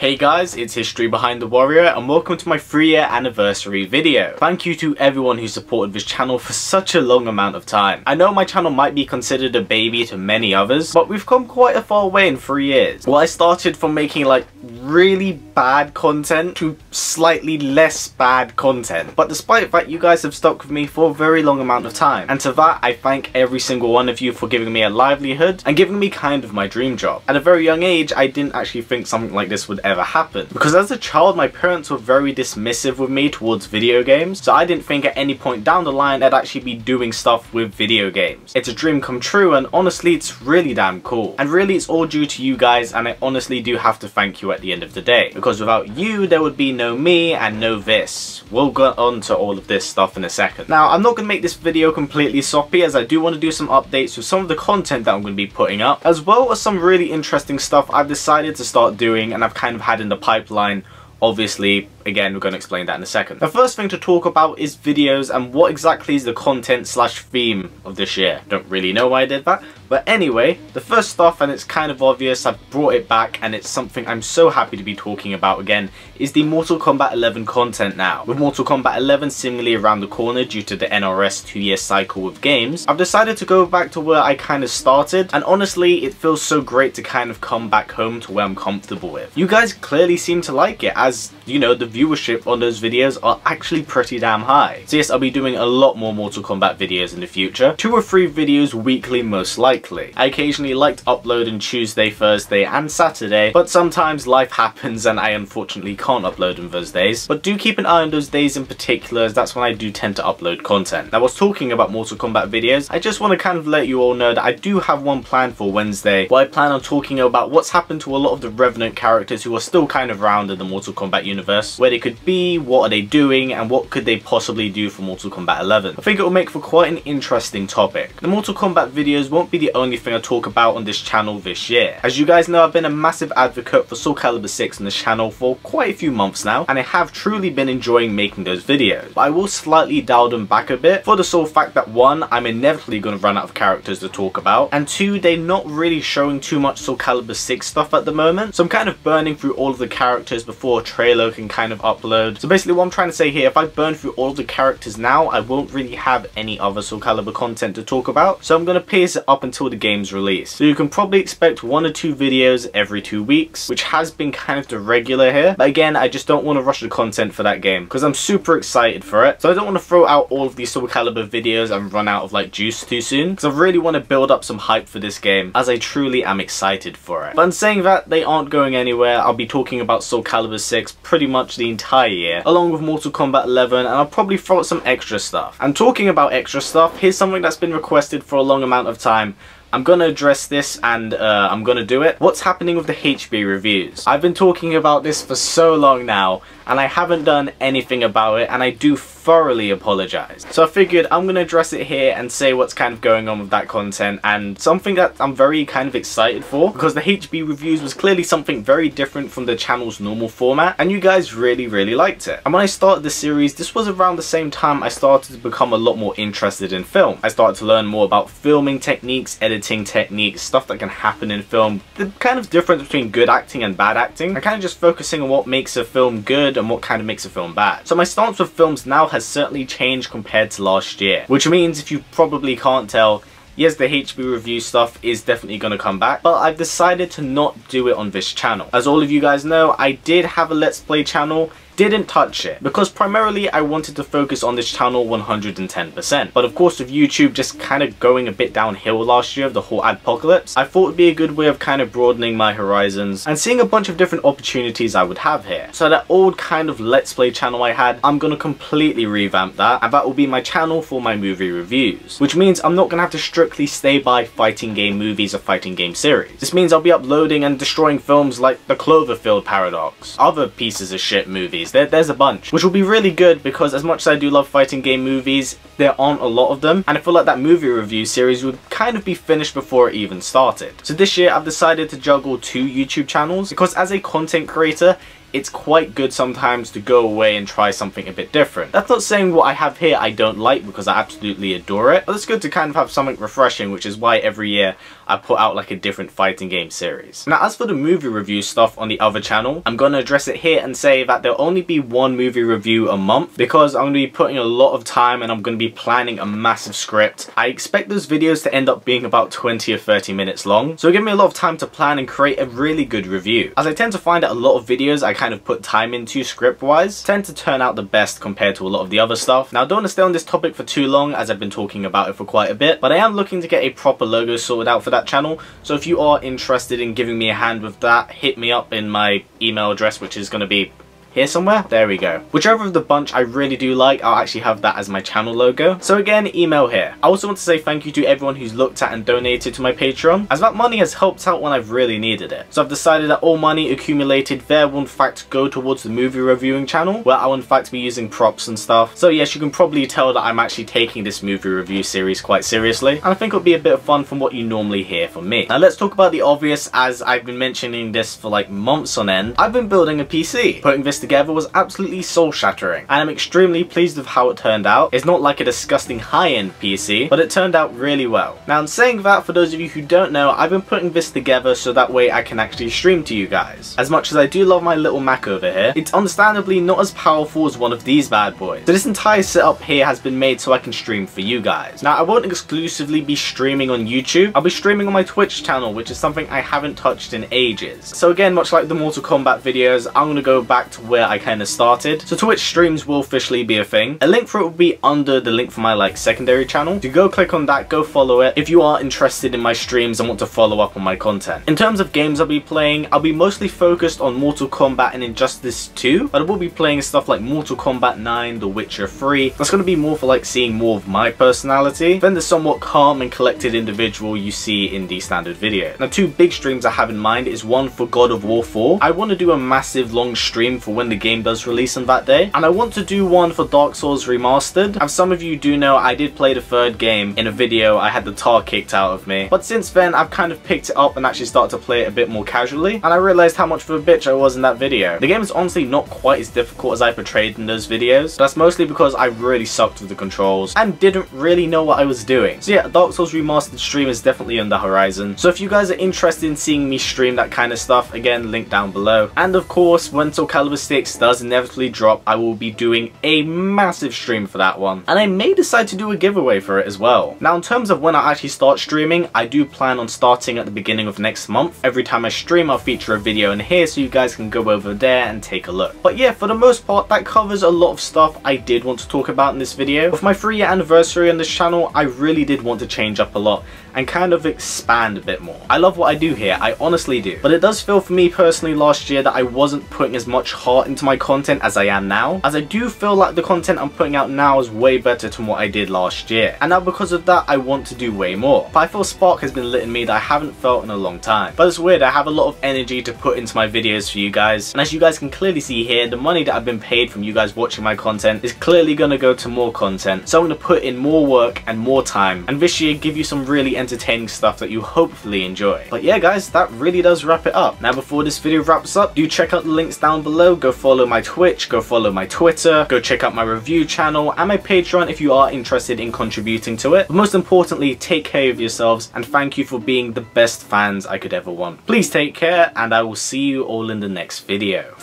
Hey guys, it's History Behind the Warrior and welcome to my 3-year anniversary video. Thank you to everyone who supported this channel for such a long amount of time. I know my channel might be considered a baby to many others, but we've come quite a far way in 3 years. Well, I started from making like really bad content to slightly less bad content. But despite that, you guys have stuck with me for a very long amount of time. And to that, I thank every single one of you for giving me a livelihood and giving me kind of my dream job. At a very young age, I didn't actually think something like this would ever happen. Because as a child, my parents were very dismissive with me towards video games. So I didn't think at any point down the line I'd actually be doing stuff with video games. It's a dream come true and honestly, it's really damn cool. And really, it's all due to you guys, and I honestly do have to thank you at the end of the day. Because without you, there would be no me and no this. We'll get on to all of this stuff in a second. Now, I'm not going to make this video completely soppy, as I do want to do some updates with some of the content that I'm going to be putting up, as well as some really interesting stuff I've decided to start doing and I've kind of had in the pipeline. Obviously, again, we're going to explain that in a second. The first thing to talk about is videos and what exactly is the content slash theme of this year. Don't really know why I did that. But anyway, the first stuff, and it's kind of obvious, I've brought it back and it's something I'm so happy to be talking about again, is the Mortal Kombat 11 content now. With Mortal Kombat 11 seemingly around the corner due to the NRS 2-year cycle with games, I've decided to go back to where I kind of started, and honestly, it feels so great to kind of come back home to where I'm comfortable with. You guys clearly seem to like it, as, you know, the viewership on those videos are actually pretty damn high. So yes, I'll be doing a lot more Mortal Kombat videos in the future, 2 or 3 videos weekly most likely. I occasionally like to upload on Tuesday, Thursday and Saturday, but sometimes life happens and I unfortunately can't upload on those days. But do keep an eye on those days in particular, as that's when I do tend to upload content. Now, I was talking about Mortal Kombat videos, I just want to kind of let you all know that I do have one planned for Wednesday, where I plan on talking about what's happened to a lot of the Revenant characters who are still kind of around in the Mortal Kombat universe, where they could be, what are they doing, and what could they possibly do for Mortal Kombat 11. I think it will make for quite an interesting topic. The Mortal Kombat videos won't be the only thing I talk about on this channel this year. As you guys know, I've been a massive advocate for Soulcalibur VI on this channel for quite a few months now, and I have truly been enjoying making those videos. But I will slightly dial them back a bit for the sole fact that 1, I'm inevitably going to run out of characters to talk about, and 2, they're not really showing too much Soulcalibur VI stuff at the moment, so I'm kind of burning through all of the characters before a trailer can kind of upload. So basically what I'm trying to say here, if I burn through all of the characters now, I won't really have any other Soulcalibur content to talk about, so I'm going to pace it up until the game's release. So you can probably expect 1 or 2 videos every 2 weeks, which has been kind of the regular here. But again, I just don't want to rush the content for that game because I'm super excited for it. So I don't want to throw out all of these Soulcalibur videos and run out of like juice too soon, because I really want to build up some hype for this game, as I truly am excited for it. But in saying that, they aren't going anywhere. I'll be talking about Soulcalibur VI pretty much the entire year, along with Mortal Kombat 11, and I'll probably throw out some extra stuff. And talking about extra stuff, here's something that's been requested for a long amount of time. I'm going to address this and I'm going to do it. What's happening with the HBReviews? I've been talking about this for so long now and I haven't done anything about it, and I do thoroughly apologize. So I figured I'm going to address it here and say what's kind of going on with that content, and something that I'm very kind of excited for, because the HBReviews was clearly something very different from the channel's normal format and you guys really liked it. And when I started the series, this was around the same time I started to become a lot more interested in film. I started to learn more about filming techniques, editing techniques, stuff that can happen in film, the kind of difference between good acting and bad acting, and kind of just focusing on what makes a film good and what kind of makes a film bad. So my stance with films now has certainly changed compared to last year, which means, if you probably can't tell, yes, the HBReview stuff is definitely going to come back, but I've decided to not do it on this channel. As all of you guys know, I did have a Let's Play channel, didn't touch it, because primarily I wanted to focus on this channel 110%. But of course, with YouTube just kind of going a bit downhill last year of the whole adpocalypse, I thought it would be a good way of kind of broadening my horizons and seeing a bunch of different opportunities I would have here. So that old kind of Let's Play channel I had, I'm going to completely revamp that, and that will be my channel for my movie reviews, which means I'm not going to have to strictly stay by fighting game movies or fighting game series. This means I'll be uploading and destroying films like the Cloverfield Paradox, other pieces of shit movies. There's a bunch, which will be really good, because as much as I do love fighting game movies, there aren't a lot of them, and I feel like that movie review series would kind of be finished before it even started. So this year I've decided to juggle 2 YouTube channels, because as a content creator, it's quite good sometimes to go away and try something a bit different. That's not saying what I have here I don't like, because I absolutely adore it, but it's good to kind of have something refreshing, which is why every year I put out like a different fighting game series. Now as for the movie review stuff on the other channel, I'm going to address it here and say that there'll only be one movie review a month, because I'm going to be putting a lot of time and I'm going to be planning a massive script. I expect those videos to end up being about 20 or 30 minutes long, so give me a lot of time to plan and create a really good review. As I tend to find that a lot of videos I kind of put time into script wise tend to turn out the best compared to a lot of the other stuff. Now I don't want to stay on this topic for too long, as I've been talking about it for quite a bit, but I am looking to get a proper logo sorted out for that channel, so if you are interested in giving me a hand with that, hit me up in my email address, which is going to be here somewhere. There we go. Whichever of the bunch I really do like, I'll actually have that as my channel logo. So again, email here. I also want to say thank you to everyone who's looked at and donated to my Patreon, as that money has helped out when I've really needed it. So I've decided that all money accumulated there will in fact go towards the movie reviewing channel, where I'll in fact be using props and stuff. So yes, you can probably tell that I'm actually taking this movie review series quite seriously, and I think it'll be a bit of fun from what you normally hear from me. Now let's talk about the obvious, as I've been mentioning this for like months on end. I've been building a PC. Putting this together was absolutely soul shattering, and I'm extremely pleased with how it turned out. It's not like a disgusting high-end PC, but it turned out really well. Now in saying that, for those of you who don't know, I've been putting this together so that way I can actually stream to you guys. As much as I do love my little Mac over here, it's understandably not as powerful as one of these bad boys. So this entire setup here has been made so I can stream for you guys. Now I won't exclusively be streaming on YouTube, I'll be streaming on my Twitch channel, which is something I haven't touched in ages. So again, much like the Mortal Kombat videos, I'm going to go back to where I kind of started. So Twitch streams will officially be a thing. A link for it will be under the link for my like secondary channel. So go click on that, go follow it if you are interested in my streams and want to follow up on my content. In terms of games I'll be playing, I'll be mostly focused on Mortal Kombat and Injustice 2, but I will be playing stuff like Mortal Kombat 9, The Witcher 3. That's going to be more for like seeing more of my personality than the somewhat calm and collected individual you see in the standard video. Now two big streams I have in mind is one for God of War 4. I want to do a massive long stream for when the game does release on that day, and I want to do one for Dark Souls Remastered. As some of you do know, I did play the third game in a video. I had the tar kicked out of me, but since then I've kind of picked it up and actually started to play it a bit more casually, and I realized how much of a bitch I was in that video. The game is honestly not quite as difficult as I portrayed in those videos. That's mostly because I really sucked with the controls and didn't really know what I was doing. So yeah, Dark Souls Remastered stream is definitely on the horizon, so if you guys are interested in seeing me stream that kind of stuff, again, link down below. And of course, when Soulcalibur VI does inevitably drop, I will be doing a massive stream for that one, and I may decide to do a giveaway for it as well. Now in terms of when I actually start streaming, I do plan on starting at the beginning of next month. Every time I stream, I'll feature a video in here so you guys can go over there and take a look. But yeah, for the most part, that covers a lot of stuff I did want to talk about in this video. With my 3-year anniversary on this channel, I really did want to change up a lot and kind of expand a bit more. I love what I do here, I honestly do, but it does feel for me personally last year that I wasn't putting as much heart into my content as I am now, as I do feel like the content I'm putting out now is way better than what I did last year, and now because of that I want to do way more. But I feel a spark has been lit in me that I haven't felt in a long time. But it's weird, I have a lot of energy to put into my videos for you guys, and as you guys can clearly see here, the money that I've been paid from you guys watching my content is clearly going to go to more content, so I'm going to put in more work and more time, and this year give you some really entertaining stuff that you hopefully enjoy. But yeah guys, that really does wrap it up. Now before this video wraps up, do check out the links down below. Go follow my Twitch, go follow my Twitter, go check out my review channel and my Patreon if you are interested in contributing to it. But most importantly, take care of yourselves, and thank you for being the best fans I could ever want. Please take care, and I will see you all in the next video.